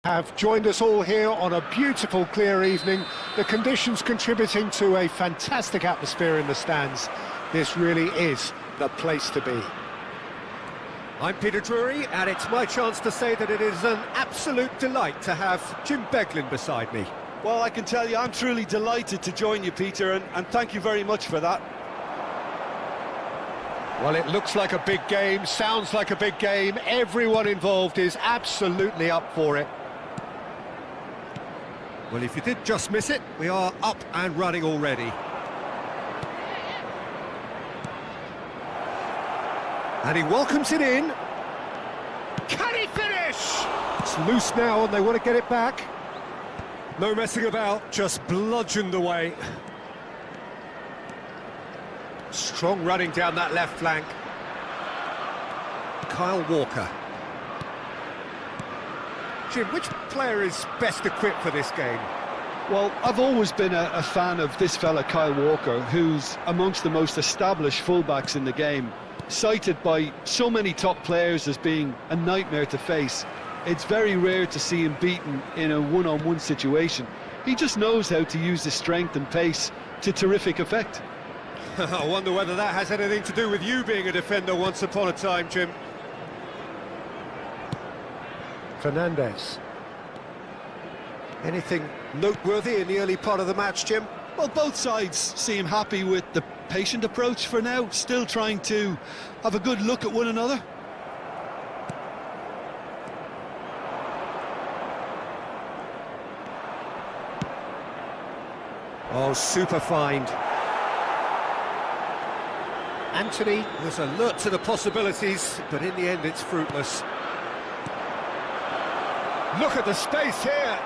Have joined us all here on a beautiful clear evening, the conditions contributing to a fantastic atmosphere in the stands. This really is the place to be. I'm Peter Drury, and it's my chance to say that it is an absolute delight to have Jim Beglin beside me. Well, I can tell you I'm truly delighted to join you, Peter, and thank you very much for that. Well, it looks like a big game, sounds like a big game. Everyone involved is absolutely up for it. Well, if you did just miss it, we are up and running already. And he welcomes it in. Can he finish? It's loose now and they want to get it back. No messing about, just bludgeoned away. Strong running down that left flank. Kyle Walker. Jim, which player is best equipped for this game? Well, I've always been a fan of this fella, Kyle Walker, who's amongst the most established fullbacks in the game. Cited by so many top players as being a nightmare to face. It's very rare to see him beaten in a one-on-one situation. He just knows how to use his strength and pace to terrific effect. I wonder whether that has anything to do with you being a defender once upon a time, Jim. Fernandes. Anything noteworthy in the early part of the match, Jim? Well, both sides seem happy with the patient approach for now, still trying to have a good look at one another. Oh, super find. Anthony Was alert to the possibilities, but in the end it's fruitless. Look at the space here.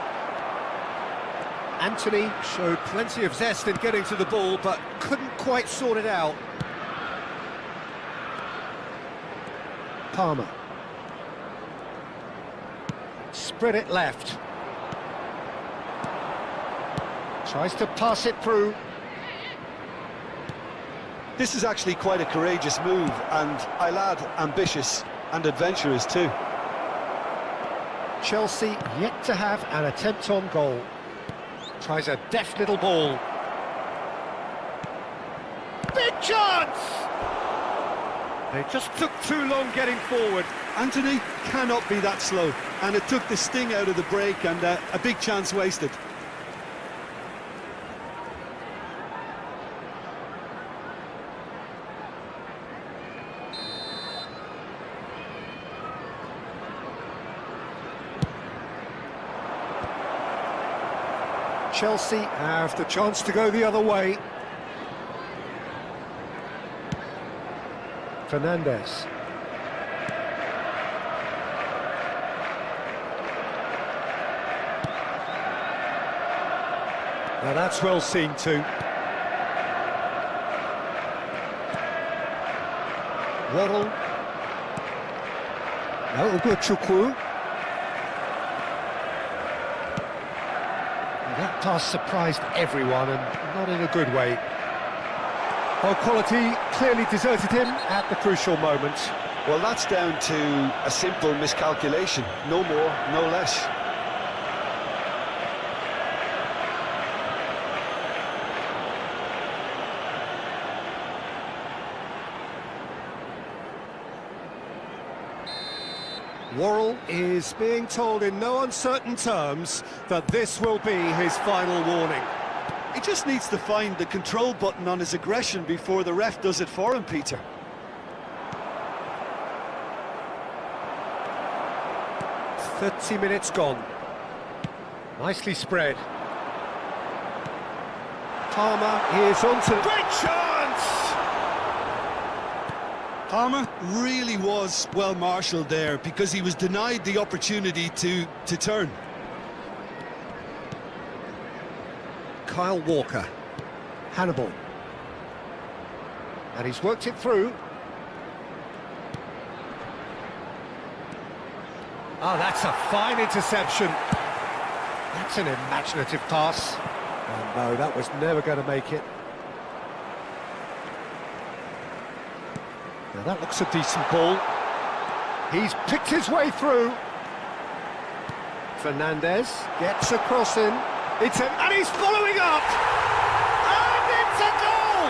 Anthony Showed plenty of zest in getting to the ball, but couldn't quite sort it out. Palmer. Spread it left. Tries to pass it through. This is actually quite a courageous move, and I'll add ambitious and adventurous too. Chelsea yet to have an attempt on goal. Tries a deft little ball. Big chance! They just took too long getting forward. Anthony cannot be that slow, and it took the sting out of the break, and a big chance wasted. Chelsea have the chance to go the other way. Fernandes. Now that's well seen too. Waddle. No, good Chukwu. That pass surprised everyone, and not in a good way. Well, quality clearly deserted him at the crucial moment. Well, that's down to a simple miscalculation, no more, no less. Worrell is being told in no uncertain terms that this will be his final warning. He just needs to find the control button on his aggression before the ref does it for him, Peter. "30 minutes gone. Nicely spread. Palmer is onto... Great chance! Palmer really was well marshalled there because he was denied the opportunity to turn. Kyle Walker. Hannibal. And he's worked it through. Oh, that's a fine interception. That's an imaginative pass. Oh, no, that was never going to make it. Now that looks a decent ball. He's picked his way through. Fernandez gets a cross in. And he's following up! And it's a goal!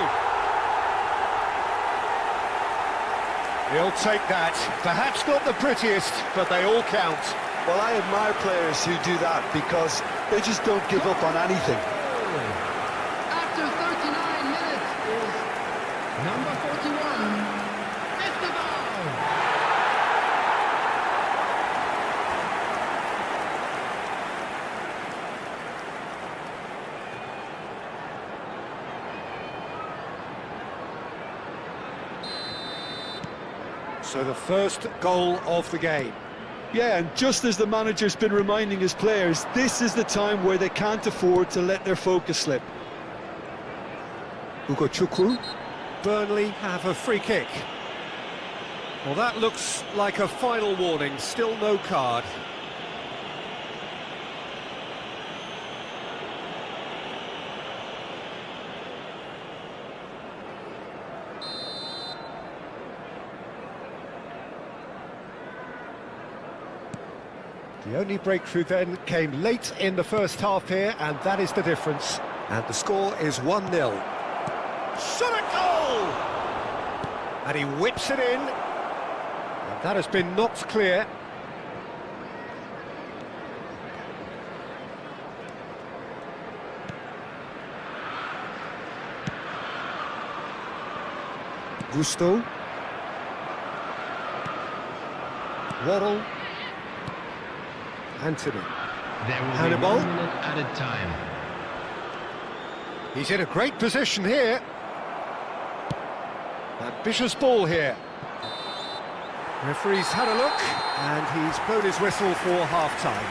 He'll take that. Perhaps not the prettiest, but they all count. Well, I admire players who do that because they just don't give up on anything. After 39 minutes is number 41, Esteban. So the first goal of the game. Yeah, and just as the manager's been reminding his players, this is the time where they can't afford to let their focus slip. Hugo Chukwu. Burnley have a free kick. Well, that looks like a final warning, still no card. The only breakthrough then came late in the first half here, and that is the difference. And the score is 1-0. Shot a goal! And he whips it in. And that has been knocked clear. Gusto. Waddle. Anthony. There will Hannibal. be 1 minute added time. He's in a great position here. Ambitious ball here. Referee's had a look, and he's blown his whistle for half-time.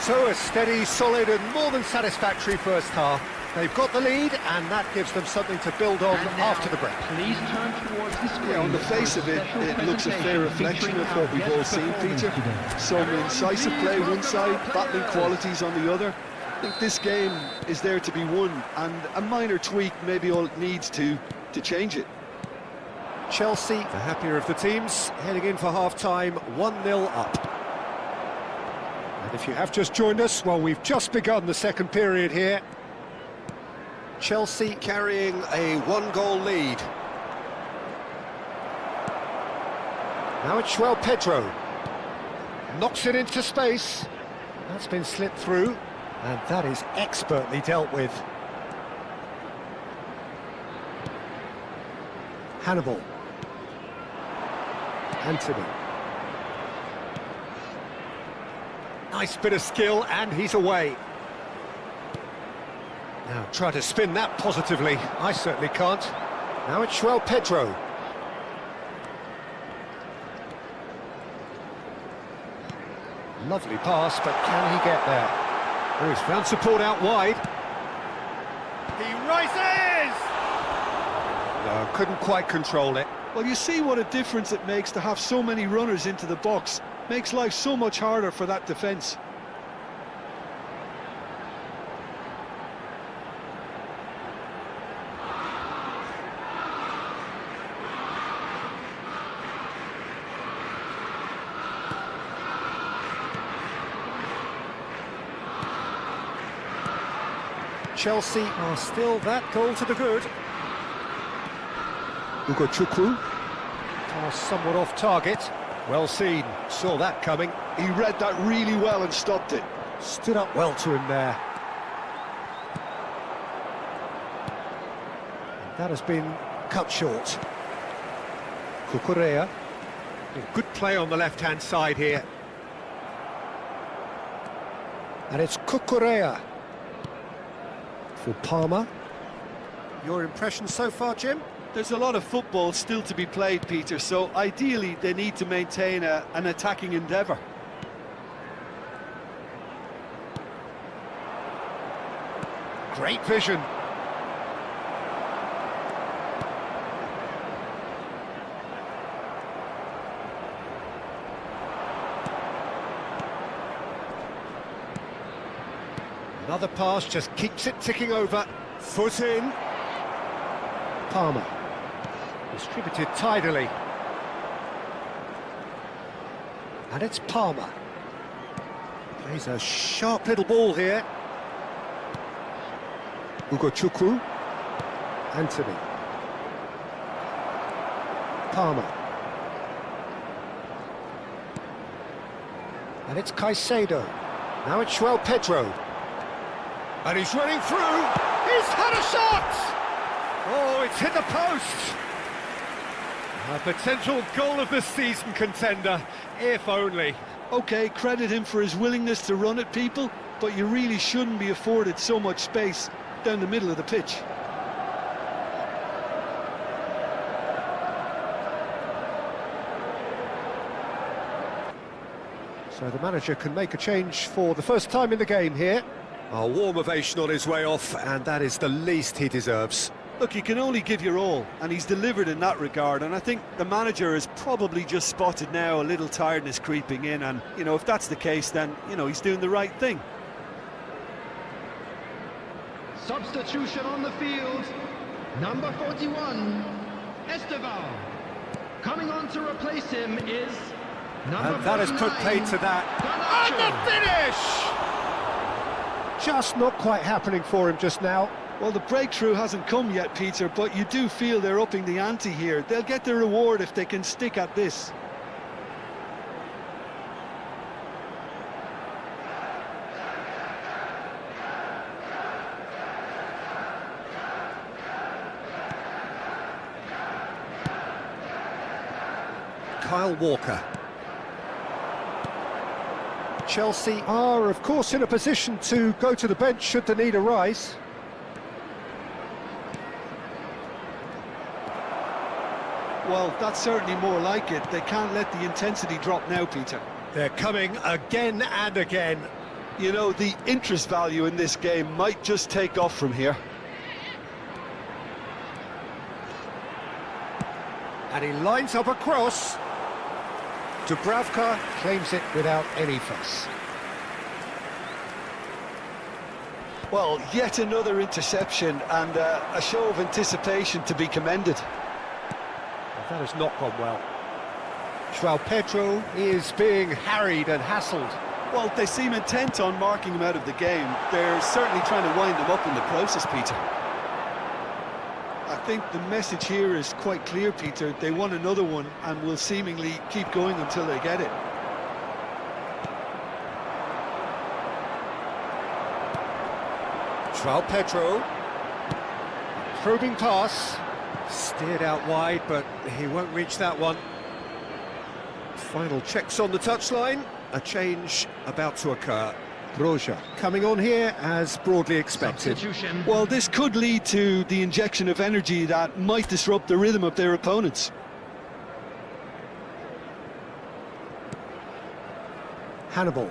So a steady, solid and more than satisfactory first half. They've got the lead, and that gives them something to build on And now, after the break. Please turn towards the screen. Yeah, on the face of it, it looks a fair reflection of what we've all seen, Peter. Some incisive play one side, battling qualities on the other. I think this game is there to be won, and a minor tweak maybe all it needs to change it. Chelsea, the happier of the teams, heading in for half-time, 1-0 up. And if you have just joined us, well, we've just begun the second period here. Chelsea carrying a one-goal lead. Now it's João Pedro. Knocks it into space. That's been slipped through, and that is expertly dealt with. Hannibal. Anthony. Nice bit of skill, and he's away. Now try to spin that positively. I certainly can't. Now it's João Pedro. Lovely pass, but can he get there? Oh, he's found support out wide. He rises! No, couldn't quite control it. Well, you see what a difference it makes to have so many runners into the box. Makes life so much harder for that defence. Chelsea are still that goal to the good. Hugo Chukwu. Pass somewhat off target. Well seen. Saw that coming. He read that really well and stopped it. Stood up well to him there. And that has been cut short. Cucurella. Good play on the left-hand side here. And it's Cucurella. For Palmer. Your impression so far, Jim? There's a lot of football still to be played, Peter, so ideally they need to maintain an attacking endeavour. Great vision. Another pass just keeps it ticking over. Foot in. Palmer. Distributed tidily. And it's Palmer. Plays a sharp little ball here. Ugo Chukwu. Anthony. Palmer. And it's Caicedo. Now it's João Pedro. And he's running through. He's had a shot! Oh, it's hit the post! A potential goal of the season contender, if only. OK, credit him for his willingness to run at people, but you really shouldn't be afforded so much space down the middle of the pitch. So the manager can make a change for the first time in the game here. A warm ovation on his way off, and that is the least he deserves. Look, you can only give your all, and he's delivered in that regard, and I think the manager has probably just spotted now a little tiredness creeping in, and, you know, if that's the case, then, you know, he's doing the right thing. Substitution on the field. Number 41, Esteval. Coming on to replace him is number And that has put 49, paid to that. Garnacho. And the finish! Just not quite happening for him just now. Well, the breakthrough hasn't come yet, Peter, but you do feel they're upping the ante here. They'll get their reward if they can stick at this. Kyle Walker. Chelsea are, of course, in a position to go to the bench should the need arise. Well, that's certainly more like it. They can't let the intensity drop now, Peter. They're coming again and again. You know, the interest value in this game might just take off from here. And he lines up a cross. Dubravka claims it without any fuss. Well, yet another interception and a show of anticipation to be commended. That has not gone well. João Pedro is being harried and hassled. Well, they seem intent on marking him out of the game. They're certainly trying to wind him up in the process, Peter. I think the message here is quite clear, Peter. They want another one and will seemingly keep going until they get it. João Pedro. Probing pass. Steered out wide, but he won't reach that one. Final checks on the touchline. A change about to occur. Broja coming on here as broadly expected. Substitution. Well, this could lead to the injection of energy that might disrupt the rhythm of their opponents. Hannibal.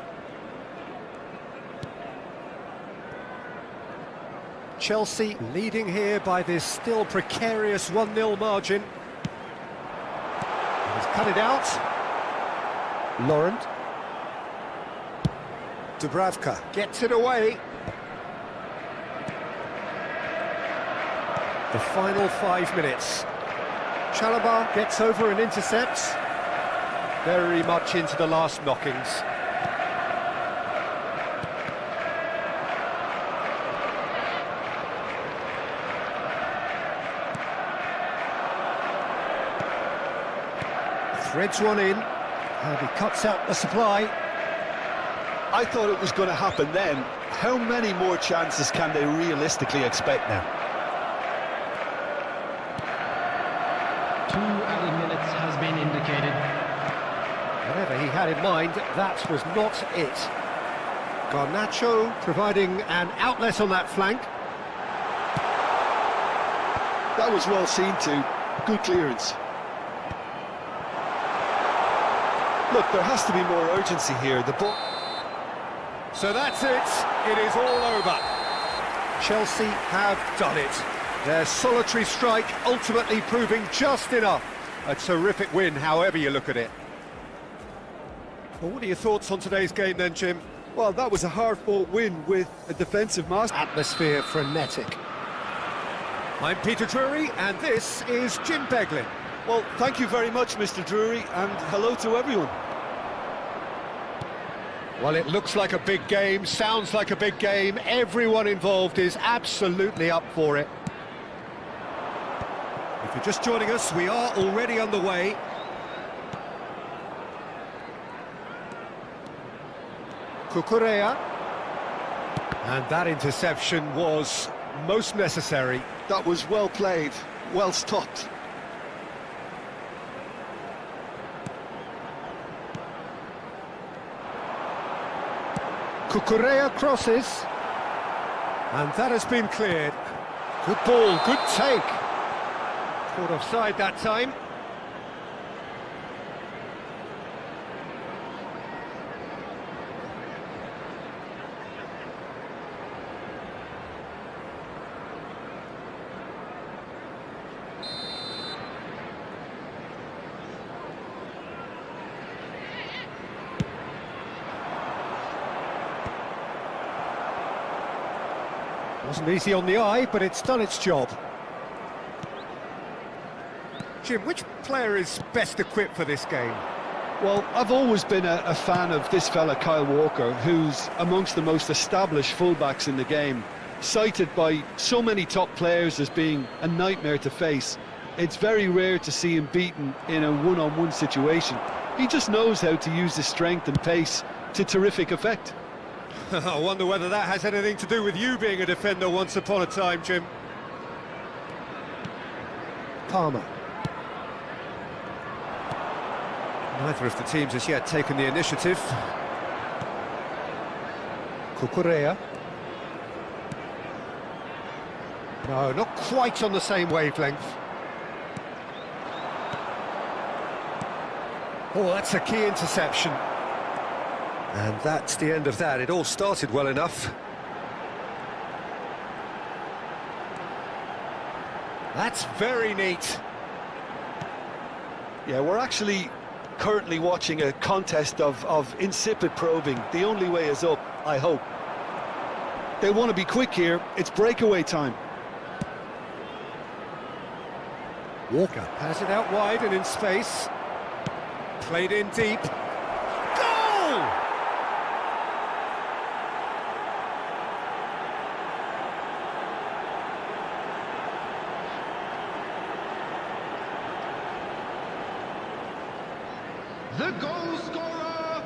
Chelsea leading here by this still precarious 1-0 margin. He's cut it out. Laurent. Dubravka gets it away. The final 5 minutes. Chalobah gets over and intercepts. Very much into the last knockings. Threads one in, and he cuts out the supply. I thought it was going to happen then. How many more chances can they realistically expect now? 2 added minutes has been indicated. Whatever he had in mind, that was not it. Garnacho providing an outlet on that flank. That was well seen too. Good clearance. Look, there has to be more urgency here. The ball. So that's it. It is all over. Chelsea have done it. Their solitary strike ultimately proving just enough. A terrific win, however you look at it. Well, what are your thoughts on today's game then, Jim? Well, that was a hard-fought win with a defensive master. Atmosphere frenetic. I'm Peter Drury, and this is Jim Beglin. Well, thank you very much, Mr. Drury, and hello to everyone. Well, it looks like a big game, sounds like a big game. Everyone involved is absolutely up for it. If you're just joining us, we are already underway. Cucurella. And that interception was most necessary. That was well played, well stopped. Cucurella crosses. And that has been cleared. Good ball, good take. Caught offside that time. Wasn't easy on the eye, but it's done its job. Jim, which player is best equipped for this game? Well, I've always been a fan of this fella, Kyle Walker, who's amongst the most established fullbacks in the game, cited by so many top players as being a nightmare to face. It's very rare to see him beaten in a one-on-one situation. He just knows how to use his strength and pace to terrific effect. I wonder whether that has anything to do with you being a defender once upon a time, Jim. Palmer. Neither of the teams has yet taken the initiative. Cucurella. No, not quite on the same wavelength. Oh, that's a key interception. And that's the end of that. It all started well enough. That's very neat. Yeah, we're actually currently watching a contest of insipid probing. The only way is up, I hope. They want to be quick here. It's breakaway time. Walker has it out wide and in space. Played in deep. Goal! The goal scorer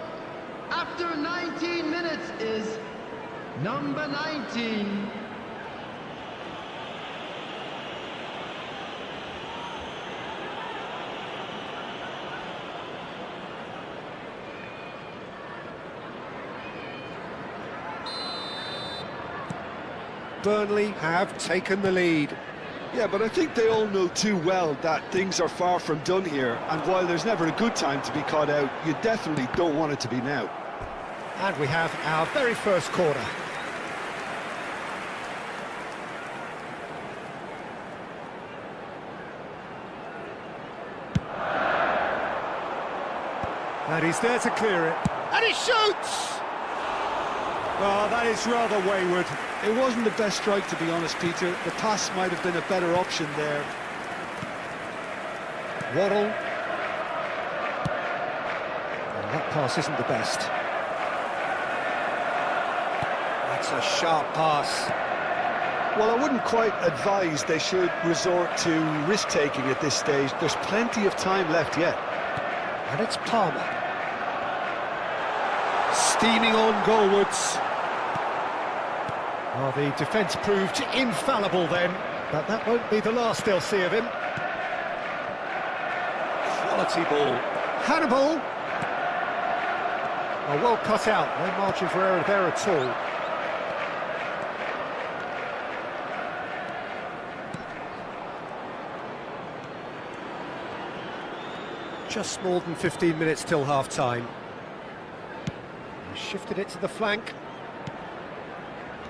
after 19 minutes is number 19. Burnley have taken the lead. Yeah, but I think they all know too well that things are far from done here, and while there's never a good time to be caught out, you definitely don't want it to be now. And we have our very first corner. And he's there to clear it. And he shoots! Oh, that is rather wayward. It wasn't the best strike, to be honest, Peter. The pass might have been a better option there. Waddle. Oh, that pass isn't the best. That's a sharp pass. Well, I wouldn't quite advise they should resort to risk-taking at this stage. There's plenty of time left yet. And it's Palmer. Steaming on goalwards. Well, the defence proved infallible then, but that won't be the last they'll see of him. Quality ball. Hannibal! Oh, well cut out, no margin for error there at all. Just more than 15 minutes till half-time. Shifted it to the flank.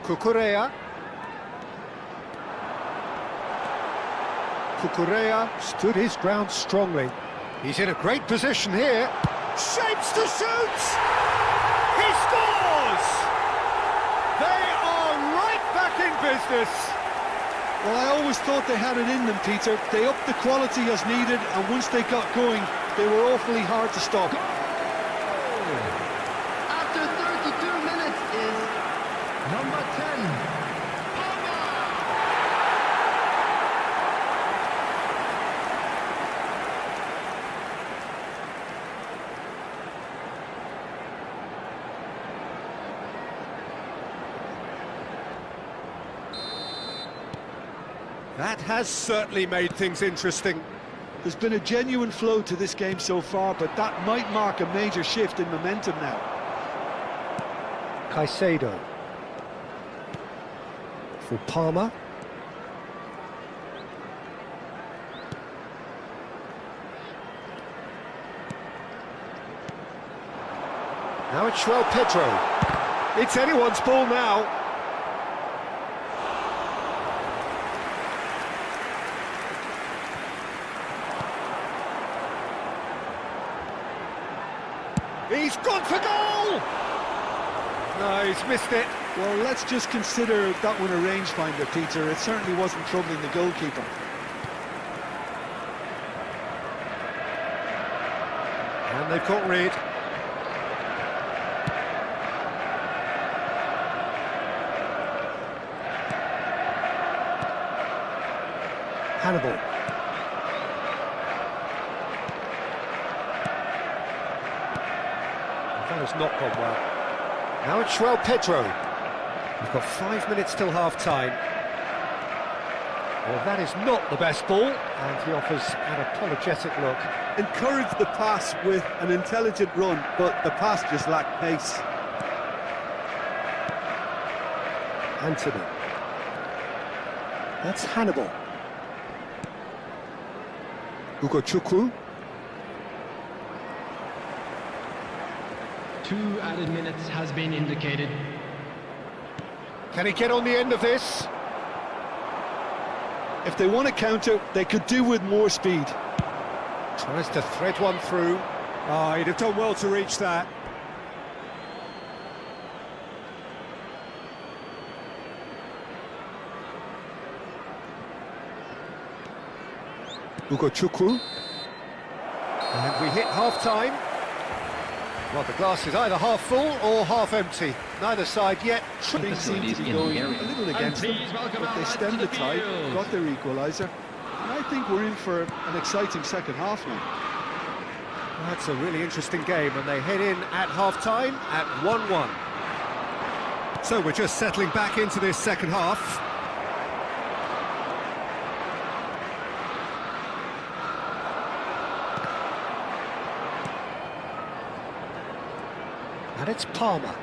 Cucurella. Cucurella stood his ground strongly. He's in a great position here. Shapes to shoot! He scores! They are right back in business. Well, I always thought they had it in them, Peter. They upped the quality as needed, and once they got going, they were awfully hard to stop. After is number 10. That has certainly made things interesting. There's been a genuine flow to this game so far, but that might mark a major shift in momentum now. Caicedo. For Palmer. Now it's João Pedro. It's anyone's ball now. He's gone for goal! No, he's missed it. Well, let's just consider that one a rangefinder, Peter. It certainly wasn't troubling the goalkeeper. And they've got rid. Hannibal. That has not gone well. Now it's João Pedro. We've got 5 minutes till half-time. Well, that is not the best ball, and he offers an apologetic look. Encouraged the pass with an intelligent run, but the pass just lacked pace. Anthony. That's Hannibal. Ugo Chukwu. 2 added minutes has been indicated. Can he get on the end of this? If they want to counter, they could do with more speed. Tries to thread one through. Oh, he'd have done well to reach that. Ugo Chukwu. And we hit half-time. Well, the glass is either half full or half empty. Neither side yet. Things seem to be going a little against them, but they stemmed the tide, got their equaliser, and I think we're in for an exciting second half now. That's a really interesting game, and they head in at half-time at 1-1. So we're just settling back into this second half. And it's Palmer.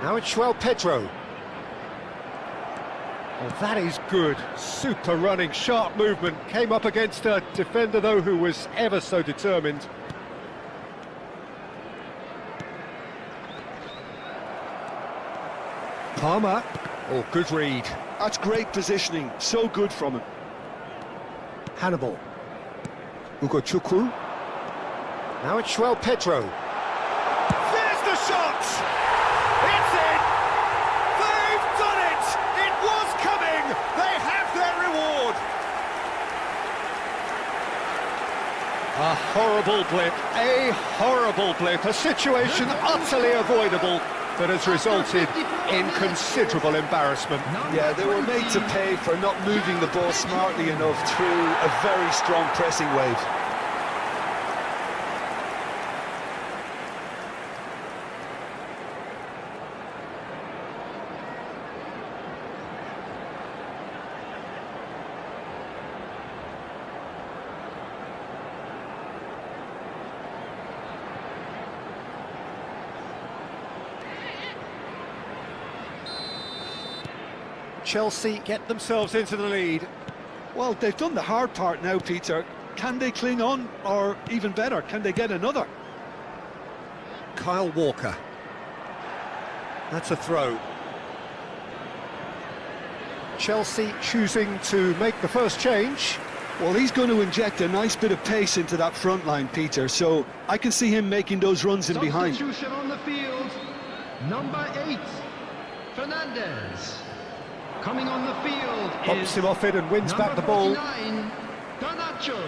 Now it's João Pedro. Oh, that is good. Super running, sharp movement. Came up against a defender, though, who was ever so determined. Palmer. Oh, good read. That's great positioning, so good from him. Hannibal. Ugo Chukwu. Now it's João Pedro. There's the shot! It's in! They've done it! It was coming! They have their reward! A horrible blip, a situation utterly avoidable that has resulted in considerable embarrassment. Yeah, they were made to pay for not moving the ball smartly enough through a very strong pressing wave. Chelsea get themselves into the lead. Well, they've done the hard part now, Peter. Can they cling on, or even better, can they get another? Kyle Walker. That's a throw. Chelsea choosing to make the first change. Well, he's going to inject a nice bit of pace into that front line, Peter, so I can see him making those runs in behind. Substitution on the field, number 8, Fernandez. Coming on the field Pops is him off it and wins back the ball. 49, Garnacho.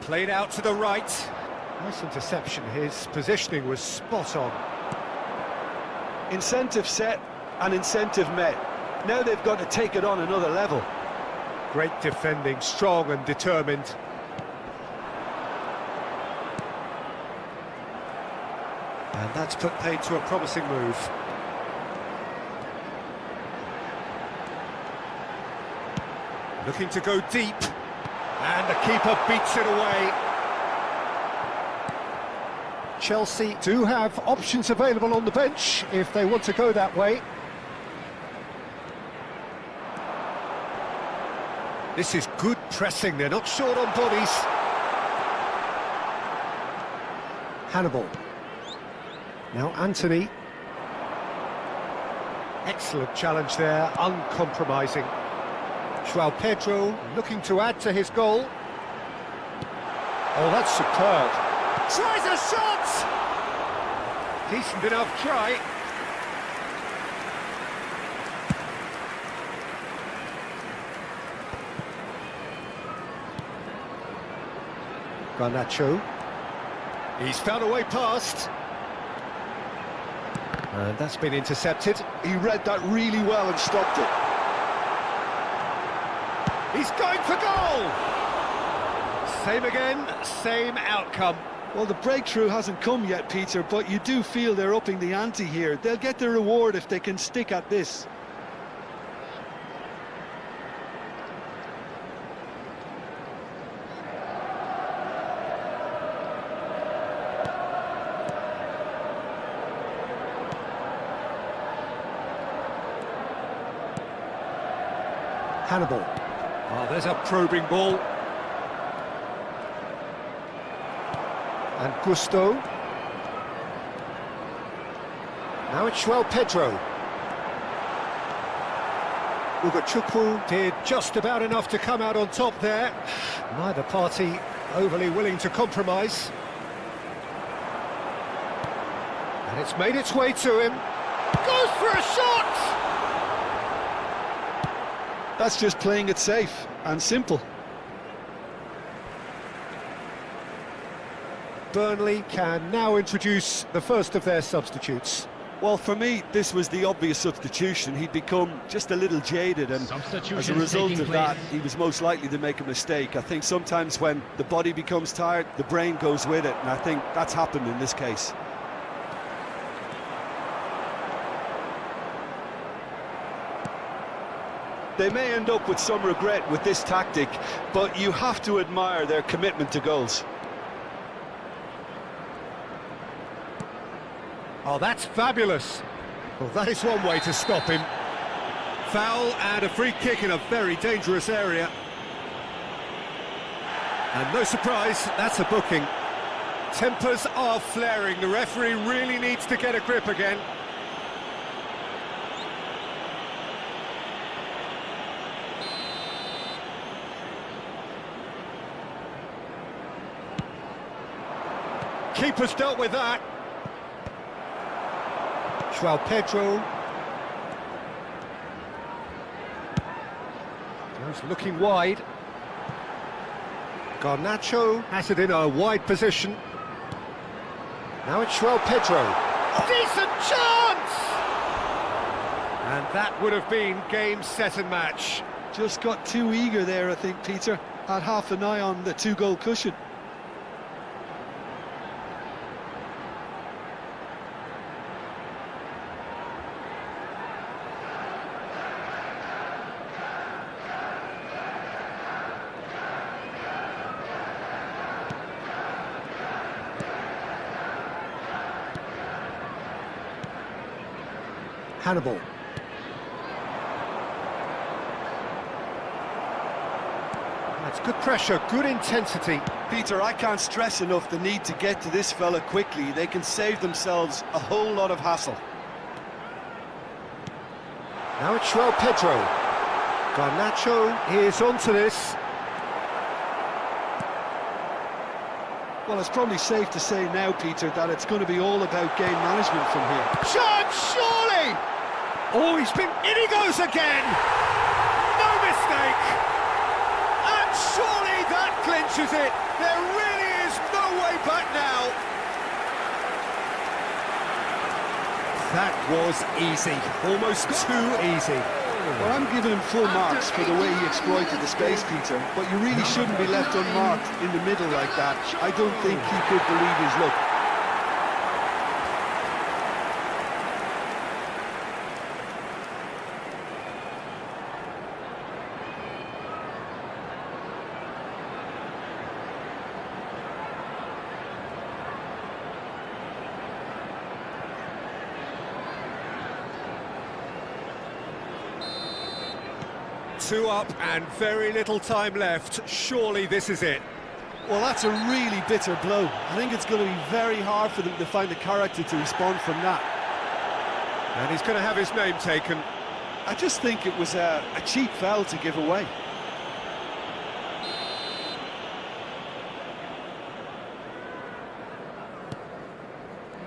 Played out to the right. Nice interception, his positioning was spot on. Incentive set and incentive met. Now they've got to take it on another level. Great defending, strong and determined. And that's put paid to a promising move. Looking to go deep, and the keeper beats it away. Chelsea do have options available on the bench if they want to go that way. This is good pressing, they're not short on bodies. Hannibal. Now Anthony. Excellent challenge there, uncompromising. João Pedro looking to add to his goal. Oh, that's superb. Tries a shot! Decent enough try. Garnacho. He's found a way past. And that's been intercepted. He read that really well and stopped it. He's going for goal! Same again, same outcome. Well, the breakthrough hasn't come yet, Peter, but you do feel they're upping the ante here. They'll get the reward if they can stick at this. Hannibal. Oh, there's a probing ball. And Gusto. Now it's João Pedro. Ugachukwu did just about enough to come out on top there. Neither party overly willing to compromise. And it's made its way to him. Goes for a shot! That's just playing it safe and simple. Burnley can now introduce the first of their substitutes. Well, for me, this was the obvious substitution. He'd become just a little jaded, and as a result of that, he was most likely to make a mistake. I think sometimes when the body becomes tired, the brain goes with it, and I think that's happened in this case. They may end up with some regret with this tactic, but you have to admire their commitment to goals. Oh, that's fabulous. Well, that is one way to stop him. Foul and a free kick in a very dangerous area. And no surprise, that's a booking. Tempers are flaring. The referee really needs to get a grip again. Keeper's dealt with that. João Pedro. Goes looking wide. Garnacho has it in a wide position. Now it's João Pedro. Decent chance! And that would have been game, set and match. Just got too eager there, I think, Peter. Had half an eye on the two-goal cushion. Hannibal. That's good pressure, good intensity. Peter, I can't stress enough the need to get to this fella quickly. They can save themselves a whole lot of hassle. Now it's João Pedro. Garnacho is onto this. Well, it's probably safe to say now, Peter, that it's going to be all about game management from here. Chance, surely! Oh, in he goes again! No mistake! And surely that clinches it! There really is no way back now! That was easy, almost too easy. Well, I'm giving him full marks for the way he exploited the space, Peter, but you really shouldn't be left unmarked in the middle like that. I don't think he could believe his luck. Two up and very little time left. Surely this is it. Well, that's a really bitter blow. I think it's going to be very hard for them to find the character to respond from that. And he's going to have his name taken. I just think it was a cheap foul to give away.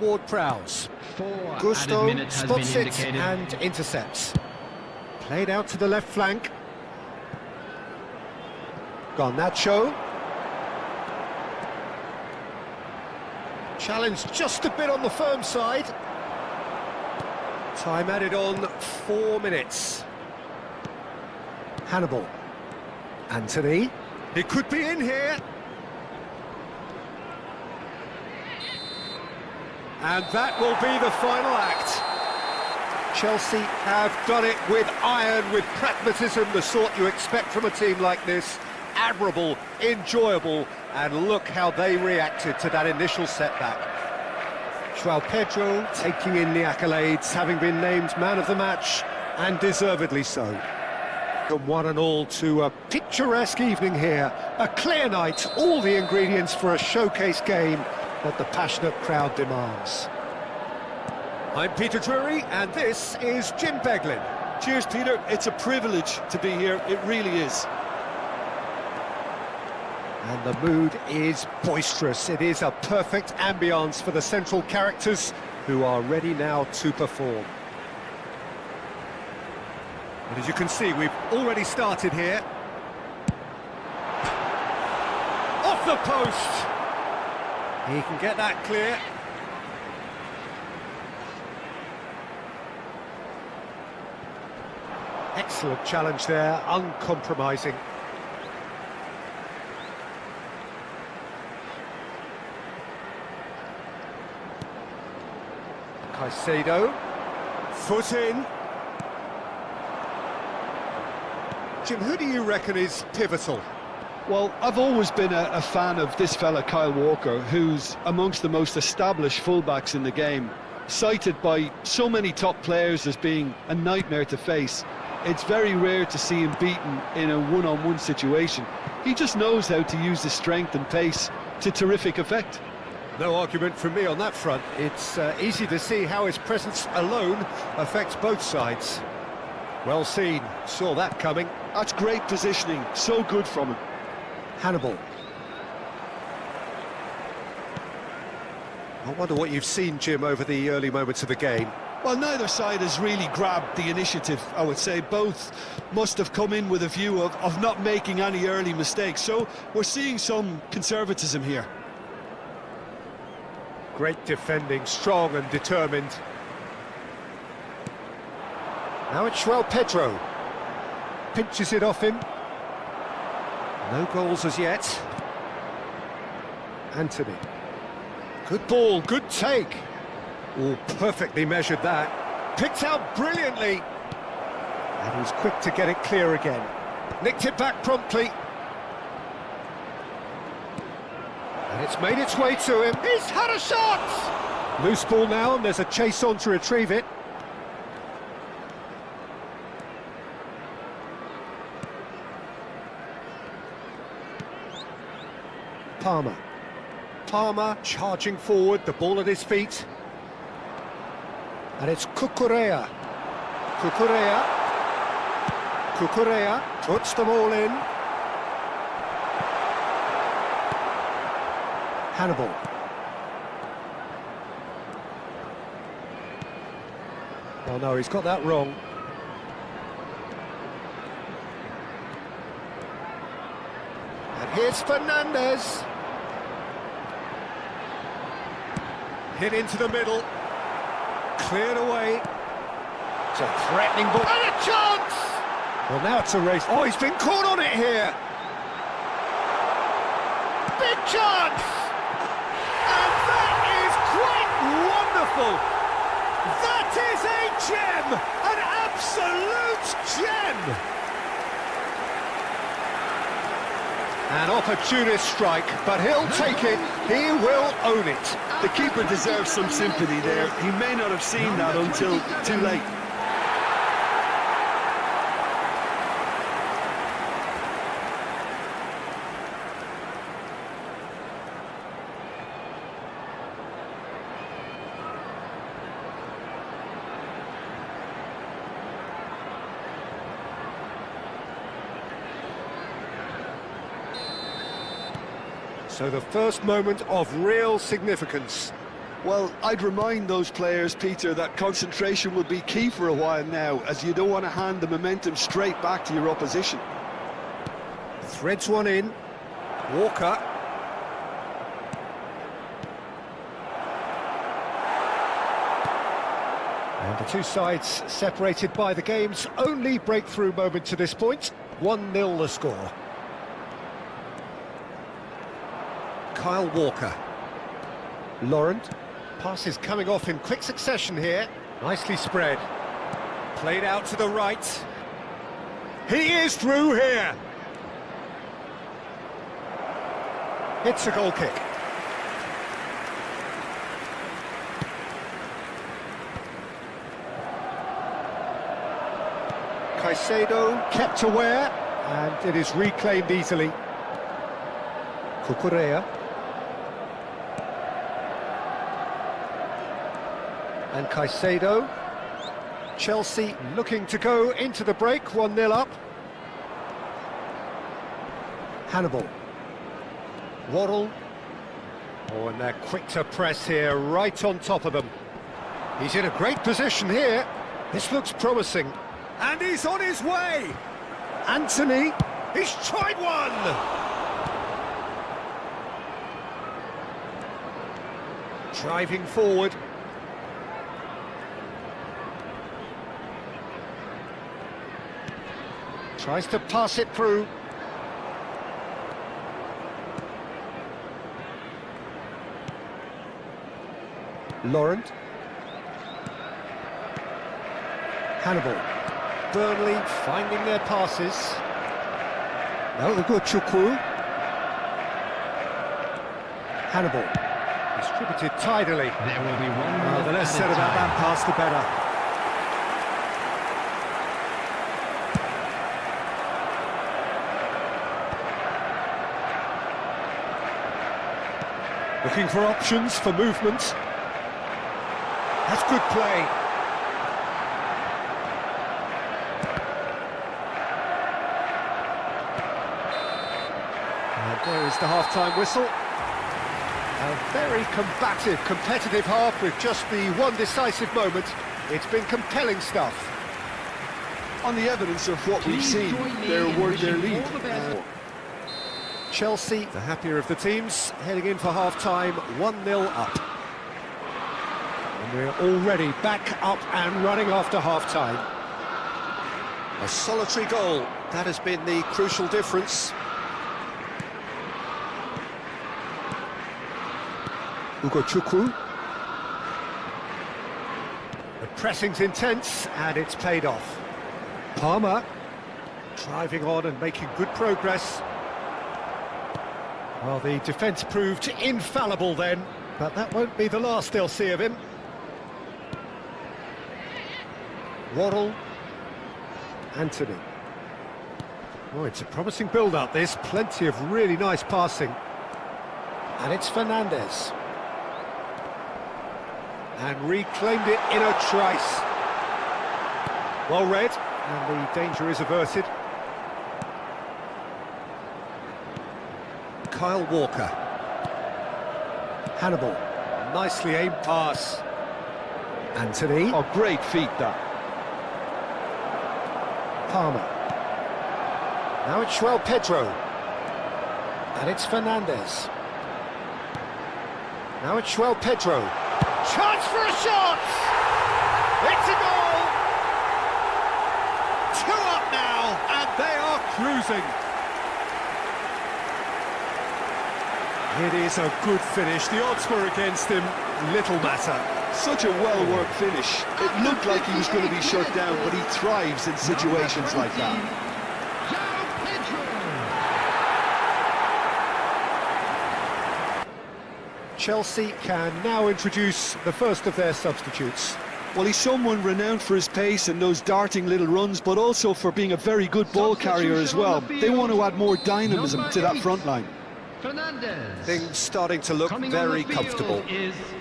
Ward-Prowse. 4 added Gusto minutes has spots been it indicated. and intercepts. Played out to the left flank. Garnacho. Challenge just a bit on the firm side. Time added on 4 minutes. Hannibal. Anthony. He could be in here. And that will be the final act. Chelsea have done it with iron, with pragmatism, the sort you expect from a team like this. Admirable, enjoyable, and look how they reacted to that initial setback. João Pedro taking in the accolades, having been named man of the match, and deservedly so. From one and all to a picturesque evening here, a clear night, all the ingredients for a showcase game that the passionate crowd demands. I'm Peter Drury, and this is Jim Beglin. Cheers, Peter. It's a privilege to be here. It really is. And the mood is boisterous. It is a perfect ambience for the central characters who are ready now to perform. And as you can see, we've already started here. Off the post! He can get that clear. Excellent challenge there, uncompromising. Caicedo, foot in. Jim, who do you reckon is pivotal? Well, I've always been a fan of this fella, Kyle Walker, who's amongst the most established fullbacks in the game, cited by so many top players as being a nightmare to face. It's very rare to see him beaten in a one-on-one situation. He just knows how to use his strength and pace to terrific effect. No argument from me on that front. It's easy to see how his presence alone affects both sides. Well seen, saw that coming. That's great positioning, so good from him. Hannibal. I wonder what you've seen, Jim, over the early moments of the game. Well, neither side has really grabbed the initiative, I would say. Both must have come in with a view of not making any early mistakes. So we're seeing some conservatism here. Great defending, strong and determined. Now it's João Pedro. Pinches it off him. No goals as yet. Anthony. Good ball, good take. Oh, perfectly measured that. Picked out brilliantly. And he's quick to get it clear again. Nicked it back promptly. And it's made its way to him. He's had a shot! Loose ball now, and there's a chase on to retrieve it. Palmer charging forward, the ball at his feet. And it's Cucurella. Cucurella puts the ball in. Hannibal. Oh no, he's got that wrong. And here's Fernandez. Hit into the middle. cleared away. It's a threatening ball. And a chance! Well, now it's a race. Oh, he's been caught on it here. Big chance! And that is quite wonderful. That is a gem! An absolute gem! An opportunist strike, but he'll take it. He will own it. The keeper deserves some sympathy there. He may not have seen that until too late. So the first moment of real significance. Well, I'd remind those players, Peter, that concentration will be key for a while now, as you don't want to hand the momentum straight back to your opposition. Threads one in. Walker. And the two sides separated by the game's only breakthrough moment to this point. 1-0 the score. Kyle Walker. Laurent. Passes coming off in quick succession here. Nicely spread. Played out to the right. He is through here. It's a goal kick. Caicedo kept aware, and it is reclaimed easily. Cucurella. And Caicedo. Chelsea looking to go into the break, 1-0 up. Hannibal. Waddle. Oh, and they're quick to press here, right on top of them. He's in a great position here. This looks promising. And he's on his way! Anthony, he's tried one! Driving forward. Tries to pass it through. Laurent. Hannibal. Burnley finding their passes. No, good Chukwu. Hannibal. Distributed tidily. There will be one. The less said about that pass, the better. Looking for options for movement. That's good play. And there is the half-time whistle. A very combative, competitive half with just the one decisive moment. It's been compelling stuff. On the evidence of what we've seen, they're worth their lead. Chelsea, the happier of the teams, heading in for half-time, 1-0 up. And we're already back up and running after half-time. A solitary goal, that has been the crucial difference. Ugo Chukwu. The pressing's intense, and it's paid off. Palmer, driving on and making good progress. Well, the defence proved infallible then, but that won't be the last they'll see of him. Waddle. Anthony. Oh, it's a promising build-up, this. Plenty of really nice passing. And it's Fernandes. And reclaimed it in a trice. Well read, and the danger is averted. Kyle Walker. Hannibal. Nicely aimed pass. Anthony. Oh, great feat, that. Palmer. Now it's João Pedro. And it's Fernandes. Now it's João Pedro. Chance for a shot! It's a goal! 2 up now, and they are cruising. It is a good finish. The odds were against him. Little matter. Such a well-worked finish. It looked like he was going to be shut down, but he thrives in situations like that. Chelsea can now introduce the first of their substitutes. Well, he's someone renowned for his pace and those darting little runs, but also for being a very good ball carrier as well. They want to add more dynamism to that front line. Things starting to look very comfortable.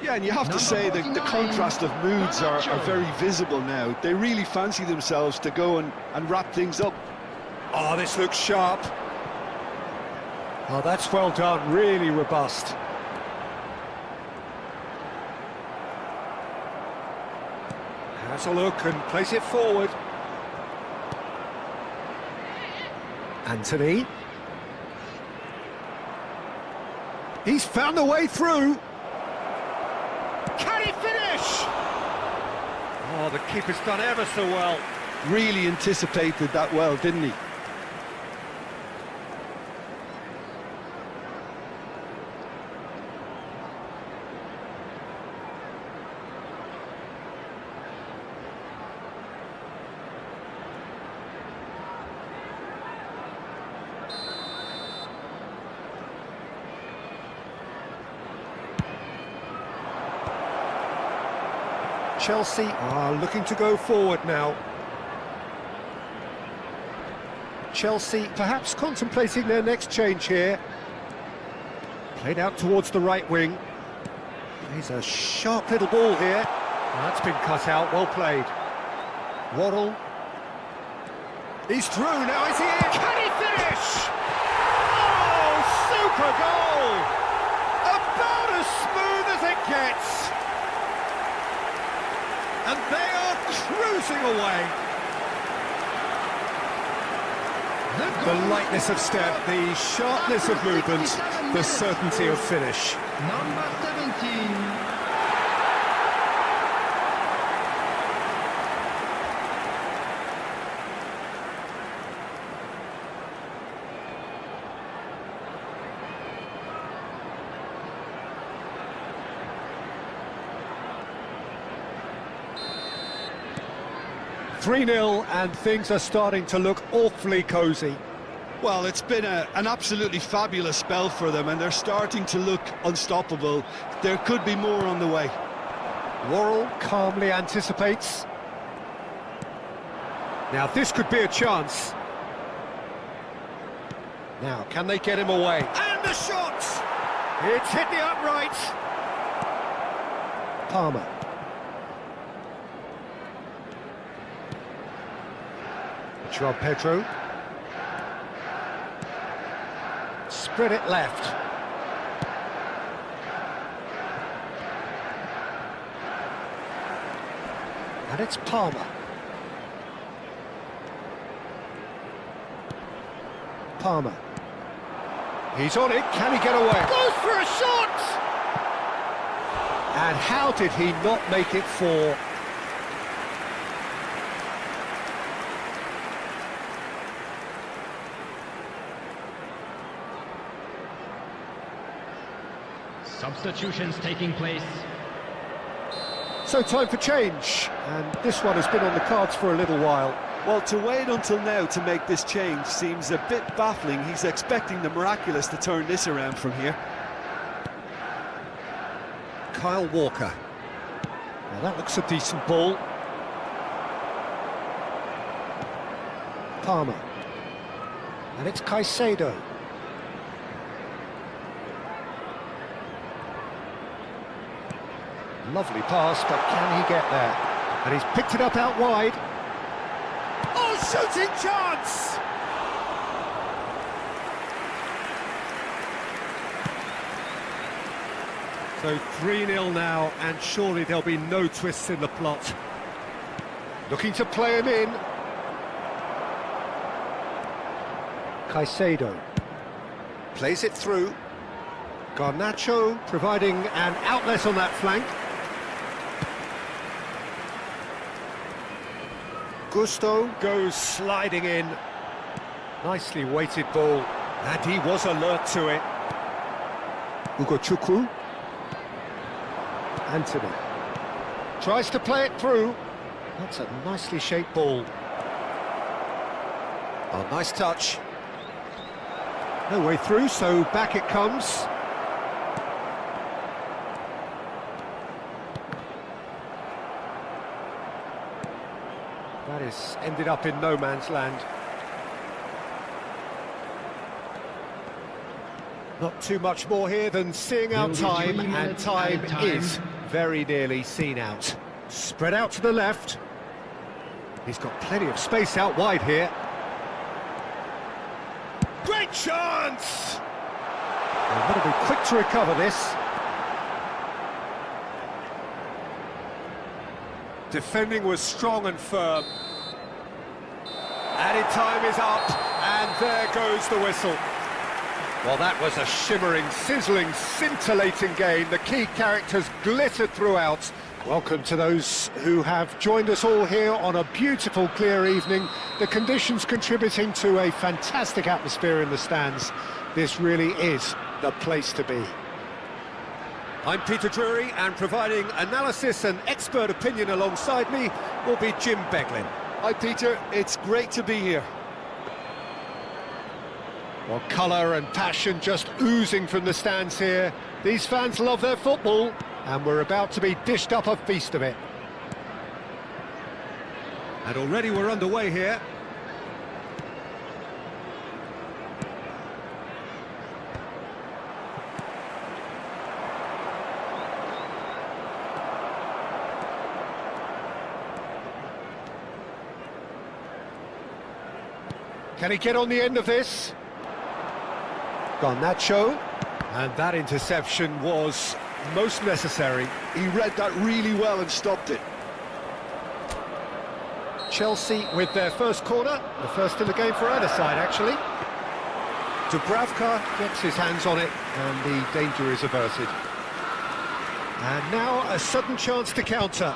Yeah, and you have to say that the contrast of moods are very visible now. They really fancy themselves to go and wrap things up. Oh, this looks sharp. Oh, that's well done, really robust. Has a look and plays it forward. Anthony. He's found a way through. Can he finish? Oh, the keeper's done ever so well. Really anticipated that well, didn't he? Chelsea are looking to go forward now. Chelsea perhaps contemplating their next change here. Played out towards the right wing. He's a sharp little ball here. That's been cut out, well played. Waddle. He's through, now is he in? Can he finish? Oh, super goal! About as smooth as it gets. And they are cruising away. The lightness of step, the sharpness of movement, the certainty of finish. Number 17. 3-0 and things are starting to look awfully cosy. Well, it's been an absolutely fabulous spell for them, and they're starting to look unstoppable. There could be more on the way. Worrell calmly anticipates. Now this could be a chance. Now, can they get him away? And the shot! It's hit the upright. Palmer. Joao Pedro. Spread it left. And it's Palmer. Palmer. He's on it, can he get away? Goes for a shot! And how did he not make it 4? Substitutions taking place. So time for change, and this one has been on the cards for a little while. Well, to wait until now to make this change seems a bit baffling. He's expecting the miraculous to turn this around from here. Kyle Walker. Now that looks a decent ball. Palmer. And it's Caicedo. Lovely pass, but can he get there? And he's picked it up out wide. Oh, shooting chance! So 3-0 now, and surely there'll be no twists in the plot. Looking to play him in. Caicedo. Plays it through. Garnacho providing an outlet on that flank. Gusto goes sliding in. Nicely weighted ball, and he was alert to it. Chukwu. Anthony tries to play it through. That's a nicely shaped ball. Oh, nice touch. No way through, so back it comes. That is ended up in no man's land. Not too much more here than seeing out time, and time is very nearly seen out. Spread out to the left. He's got plenty of space out wide here. Great chance! They've got to be quick to recover this. Defending was strong and firm. Added time is up, and there goes the whistle. Well, that was a shimmering, sizzling, scintillating game. The key characters glittered throughout. Welcome to those who have joined us all here on a beautiful, clear evening. The conditions contributing to a fantastic atmosphere in the stands. This really is the place to be. I'm Peter Drury, and providing analysis and expert opinion alongside me will be Jim Beglin. Hi Peter, it's great to be here. Well, colour and passion just oozing from the stands here. These fans love their football, and we're about to be dished up a feast of it. And already we're underway here. Can he get on the end of this? Garnacho, and that interception was most necessary. He read that really well and stopped it. Chelsea with their first corner, the first in the game for either side actually. Dubravka gets his hands on it, and the danger is averted. And now a sudden chance to counter.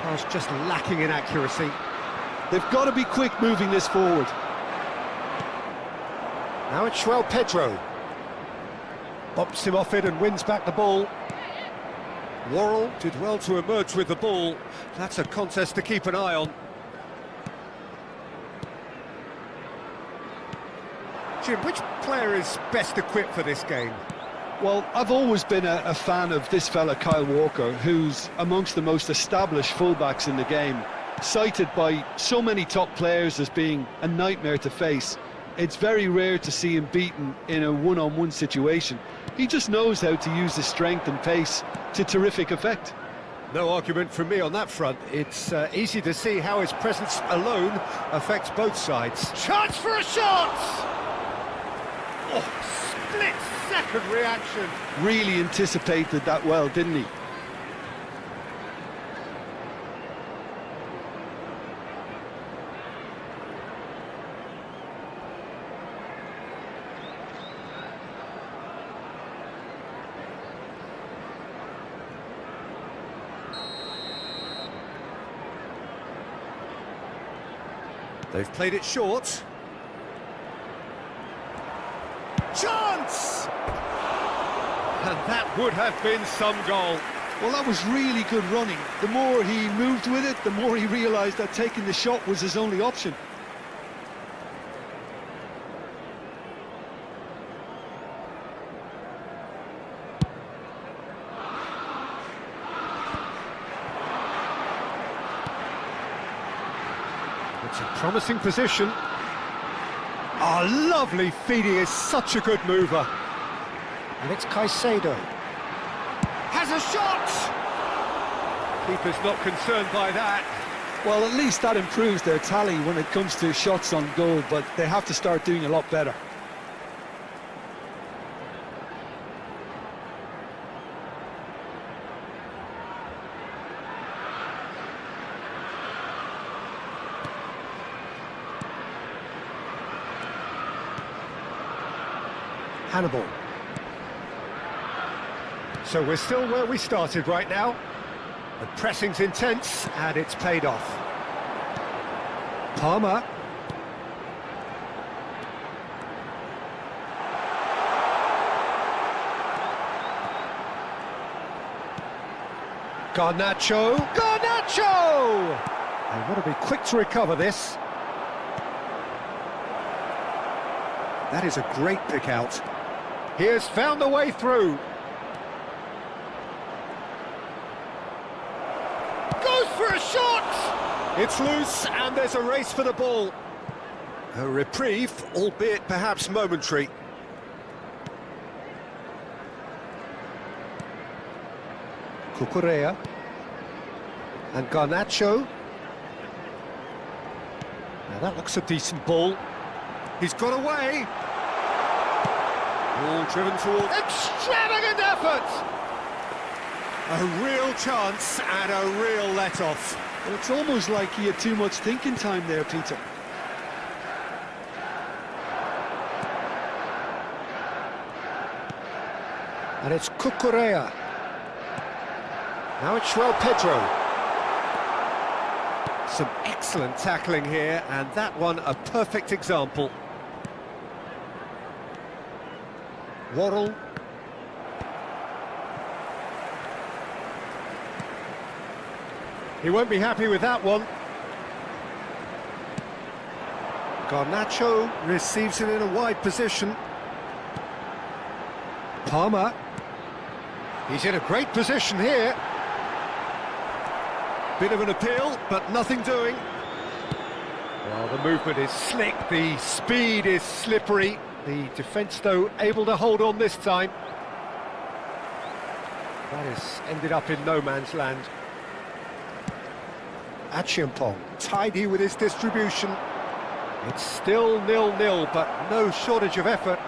Pass just lacking in accuracy. They've got to be quick moving this forward. Now it's Pedro. Bops him off it and wins back the ball. Worrell did well to emerge with the ball. That's a contest to keep an eye on. Jim, which player is best equipped for this game? Well, I've always been a fan of this fella, Kyle Walker, who's amongst the most established fullbacks in the game, cited by so many top players as being a nightmare to face. It's very rare to see him beaten in a one-on-one situation. He just knows how to use his strength and pace to terrific effect. No argument from me on that front. It's easy to see how his presence alone affects both sides. Chance for a shot! Oh, split-second reaction. Really anticipated that well, didn't he? They've played it short. Chance! And that would have been some goal. Well, that was really good running. The more he moved with it, the more he realised that taking the shot was his only option. It's a promising position. Oh, lovely feed. He is such a good mover. And it's Caicedo. Has a shot! Keeper's not concerned by that. Well, at least that improves their tally when it comes to shots on goal, but they have to start doing a lot better. Hannibal. So we're still where we started right now. The pressing's intense, and it's paid off. Palmer. Garnacho! Garnacho! They want to be quick to recover this. That is a great pick out. He has found the way through. Goes for a shot! It's loose, and there's a race for the ball. A reprieve, albeit perhaps momentary. Cucurella. And Garnacho. Now that looks a decent ball. He's got away. Ball driven towards... Extravagant effort! A real chance and a real let-off. Well, it's almost like he had too much thinking time there, Peter. And it's Cucurella. Now it's Pedro. Some excellent tackling here, and that one a perfect example. Worrell. He won't be happy with that one. Garnacho receives it in a wide position. Palmer. He's in a great position here. Bit of an appeal, but nothing doing. Well, the movement is slick, the speed is slippery. The defence, though, able to hold on this time. That has ended up in no man's land. Achiampong, tidy with his distribution. It's still 0-0, but no shortage of effort.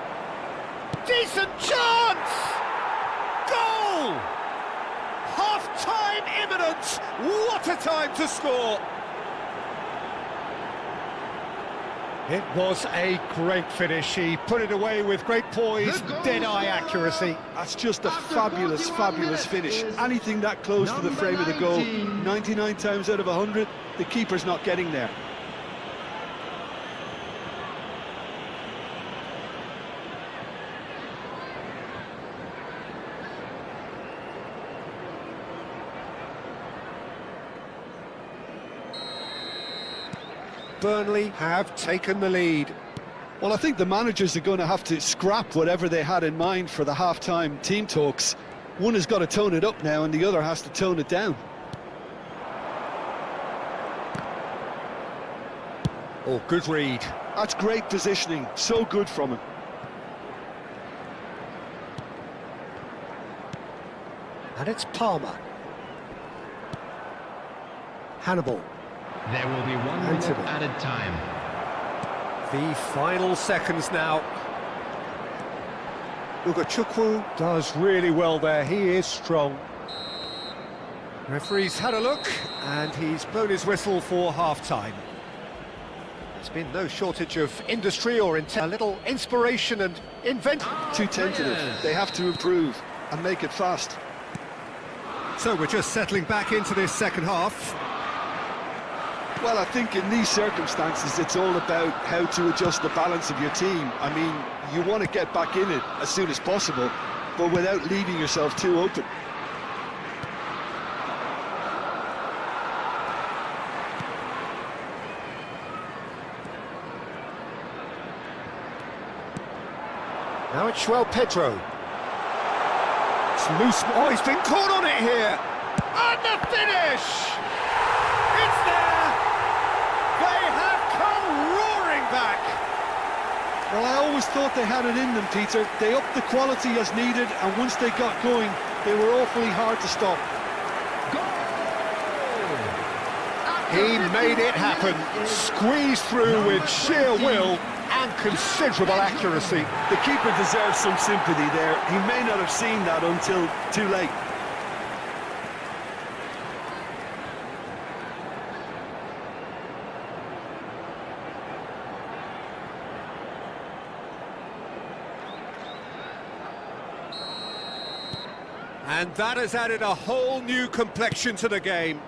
Decent chance! Goal! Half-time imminent! What a time to score! It was a great finish. He put it away with great poise, dead-eye accuracy. That's just a fabulous, fabulous finish. Anything that close to the frame of the goal, 99 times out of 100, the keeper's not getting there. Burnley have taken the lead. Well, I think the managers are going to have to scrap whatever they had in mind for the half-time team talks. One has got to tone it up now and the other has to tone it down. Oh, good read. That's great positioning, so good from him. And it's Palmer. Hannibal. There will be 1 minute added time. The final seconds now. Ugachukwu does really well there. He is strong. Referee's had a look, and he's blown his whistle for half-time. There's been no shortage of industry or a little inspiration and invention. Too tentative. They have to improve and make it fast. So we're just settling back into this second half. Well, I think in these circumstances, it's all about how to adjust the balance of your team. I mean, you want to get back in it as soon as possible, but without leaving yourself too open. Now it's Pedro. It's loose. Oh, he's been caught on it here. And the finish! It's there! They have come roaring back! Well, I always thought they had it in them, Peter. They upped the quality as needed, and once they got going, they were awfully hard to stop. He made it happen. Squeezed through with sheer will and considerable accuracy. The keeper deserves some sympathy there. He may not have seen that until too late. And that has added a whole new complexion to the game.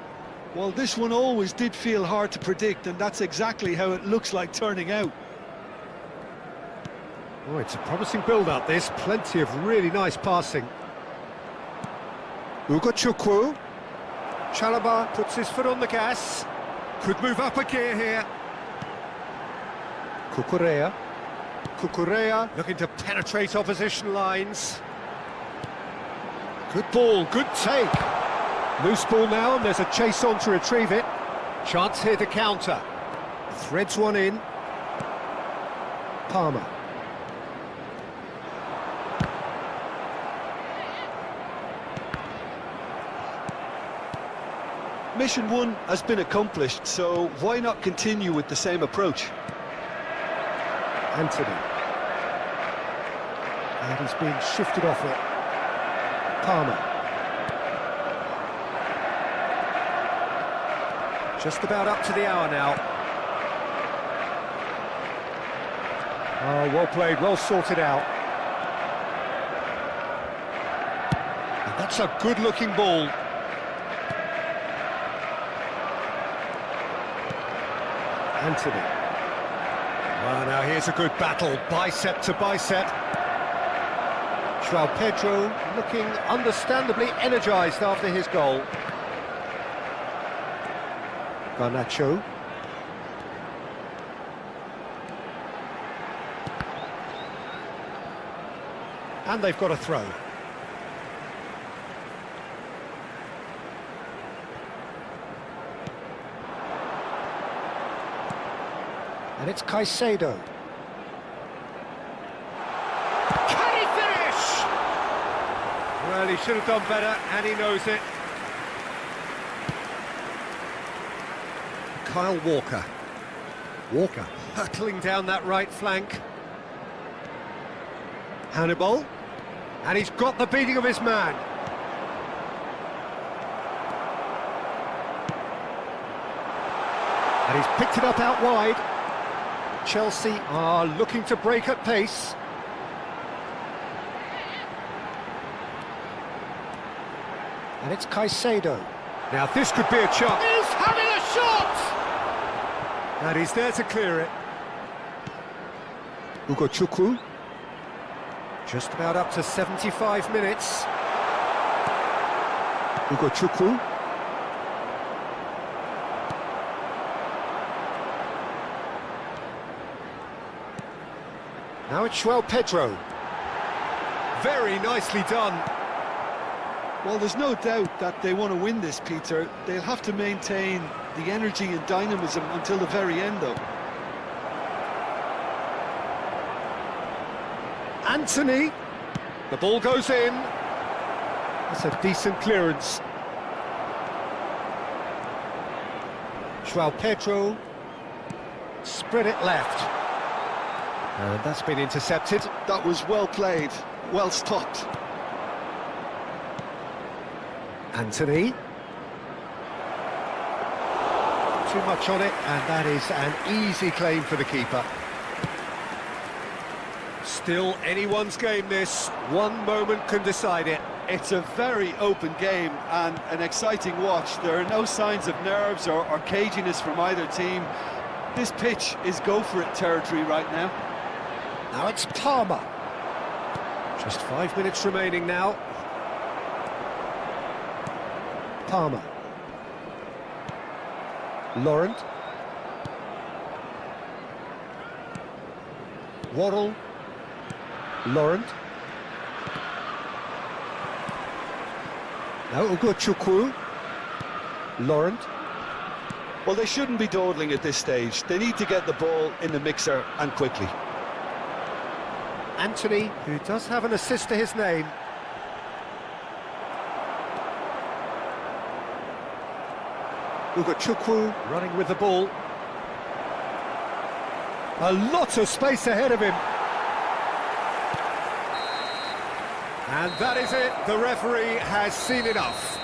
Well, this one always did feel hard to predict, and that's exactly how it looks like turning out. Oh, it's a promising build-up, this. Plenty of really nice passing. Chukwu. Chalobah puts his foot on the gas. Could move up a gear here. Cucurella. Cucurella looking to penetrate opposition lines. Good ball, good take. Loose ball now, and there's a chase on to retrieve it. Chance here to counter. Threads one in. Palmer. Mission 1 has been accomplished, so why not continue with the same approach? Anthony. And he's being shifted off it. Palmer. Just about up to the hour now. Oh, well played, well sorted out. And that's a good-looking ball. Anthony. Well, now here's a good battle, bicep to bicep. João Pedro looking understandably energised after his goal. Garnacho. And they've got a throw. And it's Caicedo. Can he finish? Well, he should have done better, and he knows it. Kyle Walker. Walker hurtling down that right flank. Hannibal. And he's got the beating of his man. And he's picked it up out wide. Chelsea are looking to break at pace. And it's Caicedo. Now this could be a chance. He's having a shot! And he's there to clear it. Chukwu. Just about up to 75 minutes. Chukwu. Now it's João Pedro. Very nicely done. Well, there's no doubt that they want to win this, Peter. They'll have to maintain the energy and dynamism until the very end, though. Anthony. The ball goes in. That's a decent clearance. João Pedro. Spread it left. And that's been intercepted. That was well played, well stopped. Anthony. Too much on it, and that is an easy claim for the keeper. Still anyone's game, this. One moment can decide it. It's a very open game and an exciting watch. There are no signs of nerves or caginess from either team. This pitch is go-for-it territory right now. Now it's Palmer. Just 5 minutes remaining now. Palmer. Laurent. Waddle. Laurent. Now Chukwu. Laurent. Well, they shouldn't be dawdling at this stage. They need to get the ball in the mixer and quickly. Anthony, who does have an assist to his name. Chukwu running with the ball. A lot of space ahead of him. And that is it. The referee has seen enough.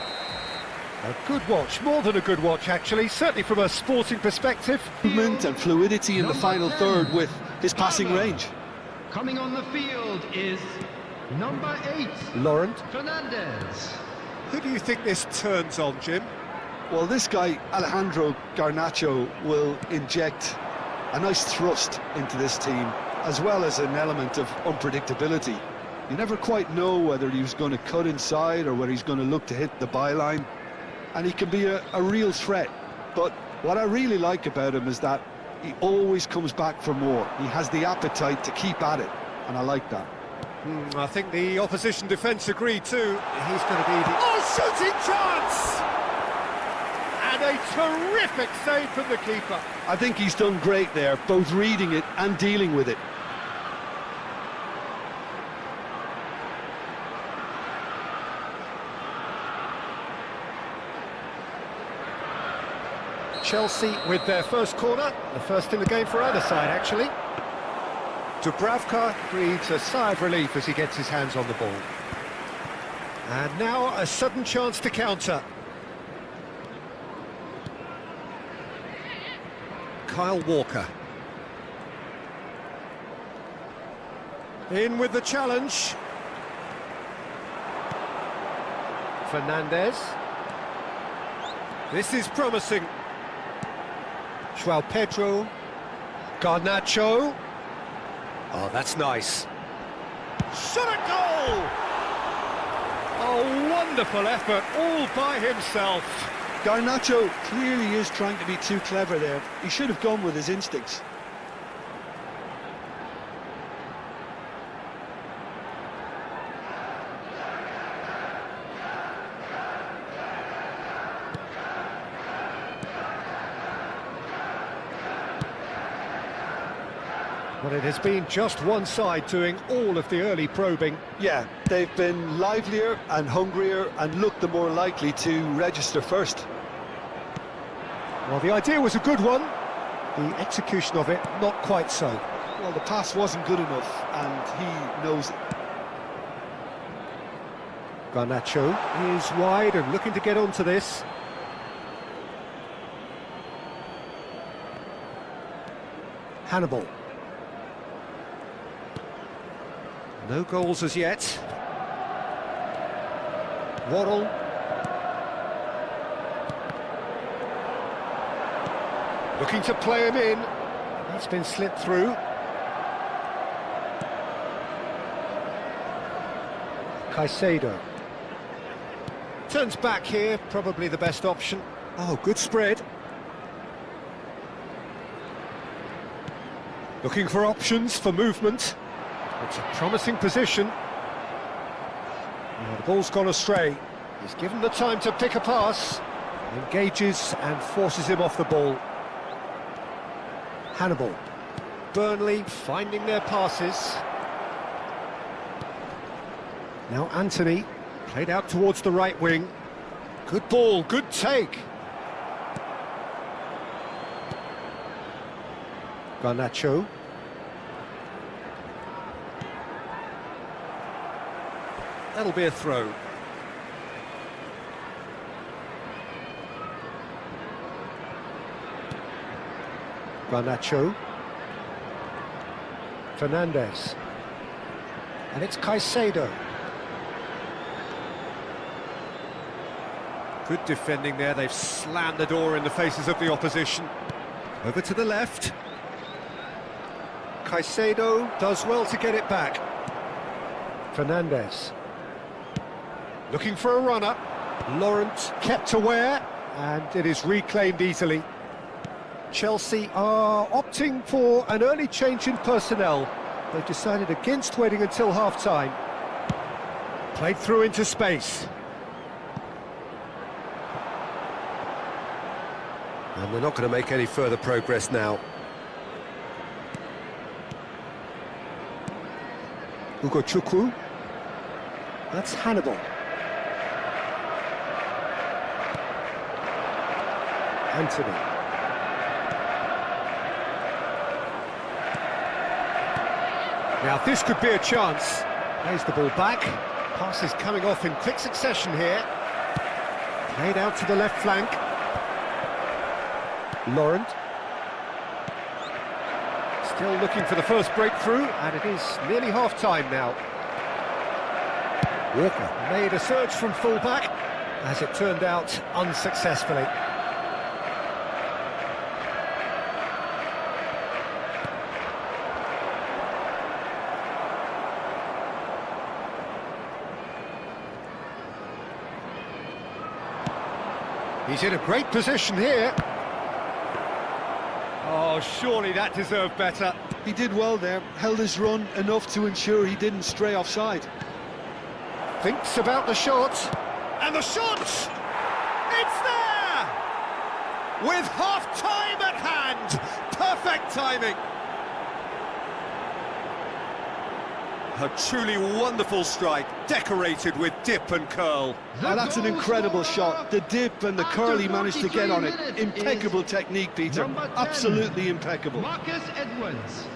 A good watch, more than a good watch actually, certainly from a sporting perspective. Movement and fluidity in the final third with his passing range. Coming on the field is Number 8, Laurent. Fernandez. Who do you think this turns on, Jim? Well, this guy, Alejandro Garnacho, will inject a nice thrust into this team, as well as an element of unpredictability. You never quite know whether he's going to cut inside or whether he's going to look to hit the byline. And he can be a real threat. But what I really like about him is that he always comes back for more. He has the appetite to keep at it, and I like that. I think the opposition defence agree too. He's going to be the... Oh, shooting chance! And a terrific save from the keeper. I think he's done great there, both reading it and dealing with it. Chelsea with their first corner, the first in the game for either side, actually. Dubravka breathes a sigh of relief as he gets his hands on the ball. And now a sudden chance to counter. Kyle Walker. In with the challenge. Fernandez. This is promising. João Pedro. Garnacho. Oh, that's nice. Shot at goal! A wonderful effort, all by himself. Garnacho clearly is trying to be too clever there. He should have gone with his instincts. Well, it has been just one side doing all of the early probing. Yeah, they've been livelier and hungrier and looked the more likely to register first. Well, the idea was a good one. The execution of it, not quite so. Well, the pass wasn't good enough, and he knows it. Garnacho is wide and looking to get onto this. Hannibal. No goals as yet. Waddle. Looking to play him in. That's been slipped through. Caicedo. Turns back here, probably the best option. Oh, good spread. Looking for options for movement. It's a promising position. Oh, the ball's gone astray. He's given the time to pick a pass. Engages and forces him off the ball. Hannibal. Burnley finding their passes. Now Anthony, played out towards the right wing. Good ball, good take. Garnacho. That'll be a throw. Garnacho. Fernandez. And it's Caicedo. Good defending there, they've slammed the door in the faces of the opposition. Over to the left. Caicedo does well to get it back. Fernandez. Looking for a runner. Laurent kept aware, and it is reclaimed easily. Chelsea are opting for an early change in personnel. They've decided against waiting until half-time. Played through into space. And they're not going to make any further progress now. Hugo Chukwu. That's Hannibal. Anthony. Now this could be a chance. Plays the ball back. Pass is coming off in quick succession here. Played out to the left flank. Laurent. Still looking for the first breakthrough, and it is nearly half-time now. Walker made a surge from full-back, as it turned out unsuccessfully. He's in a great position here. Oh, surely that deserved better. He did well there, held his run enough to ensure he didn't stray offside. Thinks about the shot. And the shot! It's there! With half-time at hand! Perfect timing! A truly wonderful strike, decorated with dip and curl. Oh, that's an incredible shot. The dip and the curl he managed to get on it. Impeccable technique, Peter. Absolutely impeccable. Marcus Edwards.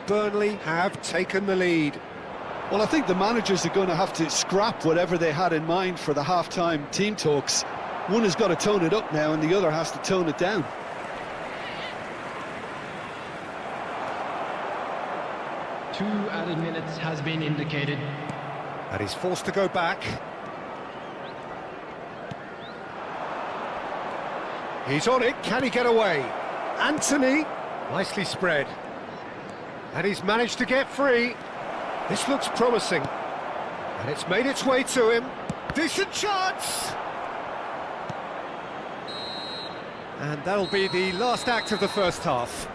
Burnley have taken the lead. Well, I think the managers are going to have to scrap whatever they had in mind for the half-time team talks. One has got to tone it up now and the other has to tone it down. Two added minutes has been indicated. And he's forced to go back. He's on it, can he get away? Anthony, nicely spread. And he's managed to get free. This looks promising. And it's made its way to him. Decent chance! And that'll be the last act of the first half.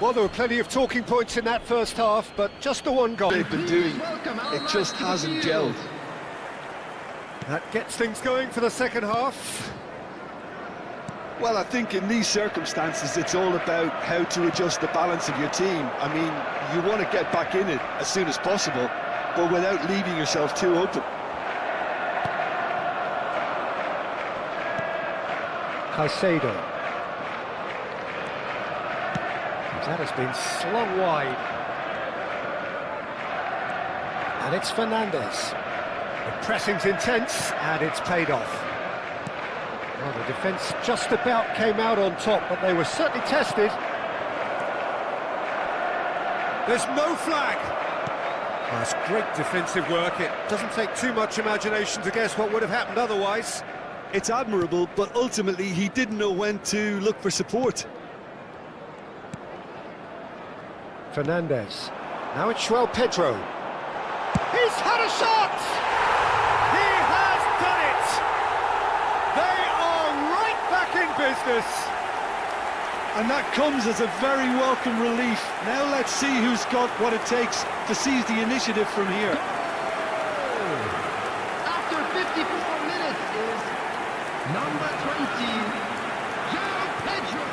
Well, there were plenty of talking points in that first half, but just the one goal. They've been doing, it just hasn't gelled. That gets things going for the second half. Well, I think in these circumstances, it's all about how to adjust the balance of your team. I mean, you want to get back in it as soon as possible, but without leaving yourself too open. Caicedo. That has been slung wide. And it's Fernandes. The pressing's intense, and it's paid off. Well, the defence just about came out on top, but they were certainly tested. There's no flag. That's great defensive work. It doesn't take too much imagination to guess what would have happened otherwise. It's admirable, but ultimately he didn't know when to look for support. Fernandes. Now it's Pedro. He's had a shot! He has done it! They are right back in business! And that comes as a very welcome relief. Now let's see who's got what it takes to seize the initiative from here. After 54 minutes is number 20, Pedro.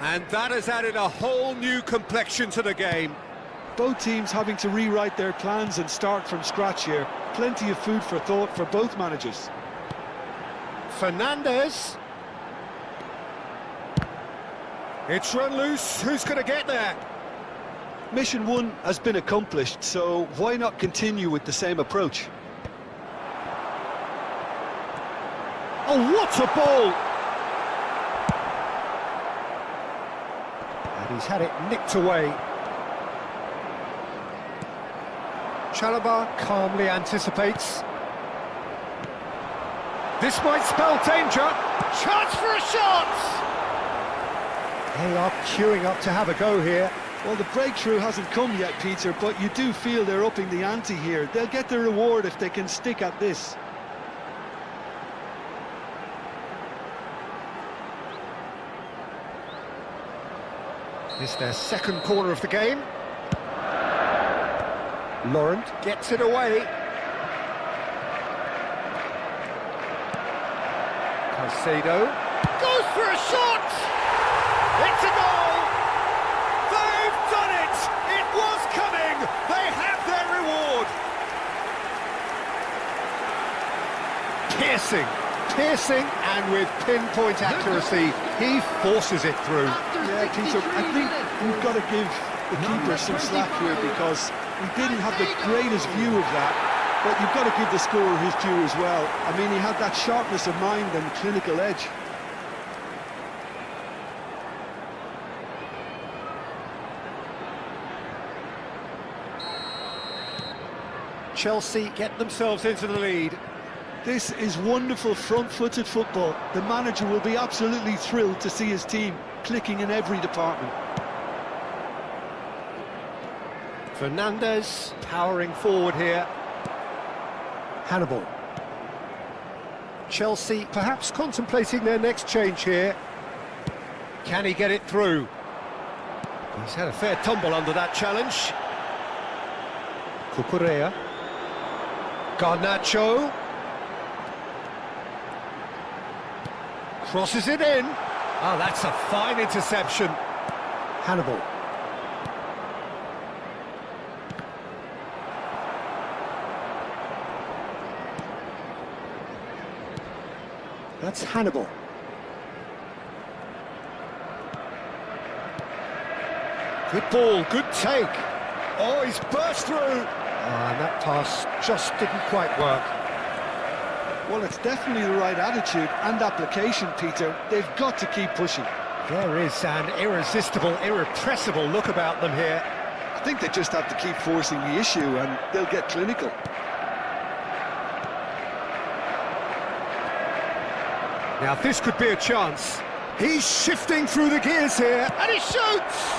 And that has added a whole new complexion to the game. Both teams having to rewrite their plans and start from scratch here. Plenty of food for thought for both managers. Fernandes. It's run loose. Who's going to get there? Mission one has been accomplished, so why not continue with the same approach? Oh, what a ball! And he's had it nicked away. Chalobah calmly anticipates. This might spell danger. Chance for a shot! They are queuing up to have a go here. Well, the breakthrough hasn't come yet, Peter, but you do feel they're upping the ante here. They'll get their reward if they can stick at this. This is their second corner of the game. Laurent gets it away. Caicedo goes for a shot! It's a goal! They've done it! It was coming! They have their reward! Piercing! Piercing and with pinpoint accuracy, he forces it through. Yeah, Peter, I think we've got to give the keeper some slack here because he didn't have the greatest view of that, but you've got to give the scorer his due as well. I mean, he had that sharpness of mind and clinical edge. Chelsea get themselves into the lead. This is wonderful front-footed football. The manager will be absolutely thrilled to see his team clicking in every department. Fernandes powering forward here. Hannibal. Chelsea perhaps contemplating their next change here. Can he get it through? He's had a fair tumble under that challenge. Cucurella. Garnacho. Crosses it in. Oh, that's a fine interception. Hannibal. That's Hannibal. Good ball, good take. Oh, he's burst through. And that pass just didn't quite work. Well, it's definitely the right attitude and application, Peter. They've got to keep pushing. There is an irresistible, irrepressible look about them here. I think they just have to keep forcing the issue and they'll get clinical. Now this could be a chance. He's shifting through the gears here, and he shoots!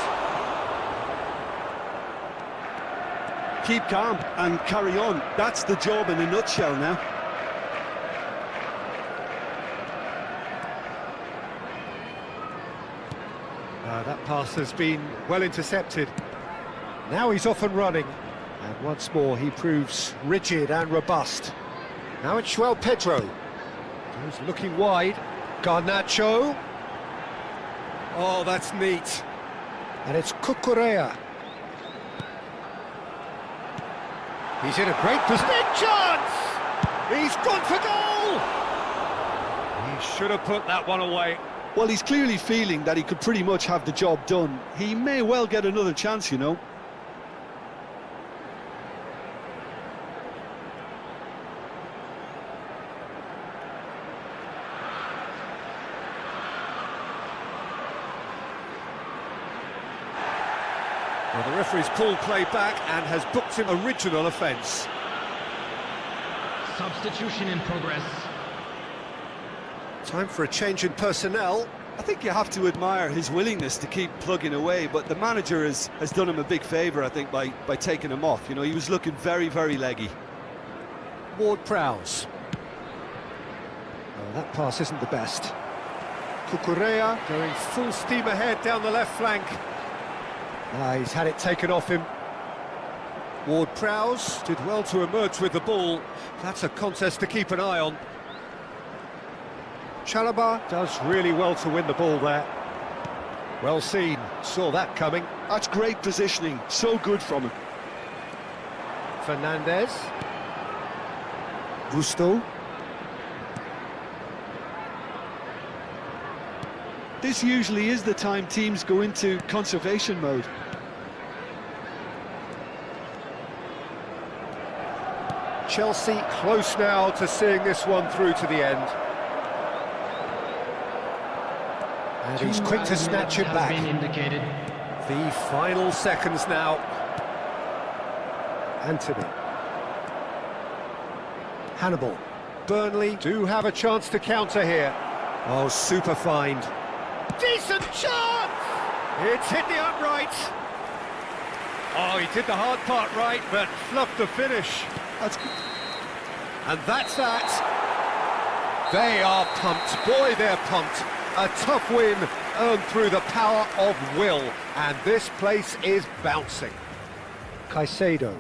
Keep calm and carry on. That's the job in a nutshell now. That pass has been well intercepted. Now he's off and running. And once more he proves rigid and robust. Now it's Pedro. He's looking wide. Garnacho. Oh, that's neat. And it's Cucurella. He's in a great position. Big chance! He's gone for goal! He should have put that one away. Well, he's clearly feeling that he could pretty much have the job done. He may well get another chance, you know. Well, the referee's pulled play back and has booked him original offence. Substitution in progress. Time for a change in personnel. I think you have to admire his willingness to keep plugging away, but the manager has done him a big favour, I think, by taking him off. You know, he was looking very, very leggy. Ward-Prowse. Oh, that pass isn't the best. Cucurella going full steam ahead down the left flank. He's had it taken off him. Ward-Prowse did well to emerge with the ball. That's a contest to keep an eye on. Chalobah does really well to win the ball there. Well seen, saw that coming. That's great positioning, so good from him. Fernandes. Gusto. This usually is the time teams go into conservation mode. Chelsea close now to seeing this one through to the end. And he's quick to snatch it back. The final seconds now. Anthony. Hannibal. Burnley do have a chance to counter here. Oh, super find. Decent chance! It's hit the upright. Oh, he did the hard part right, but fluffed the finish. And that's that. They are pumped. Boy, they're pumped. A tough win earned through the power of will. And this place is bouncing. Caicedo.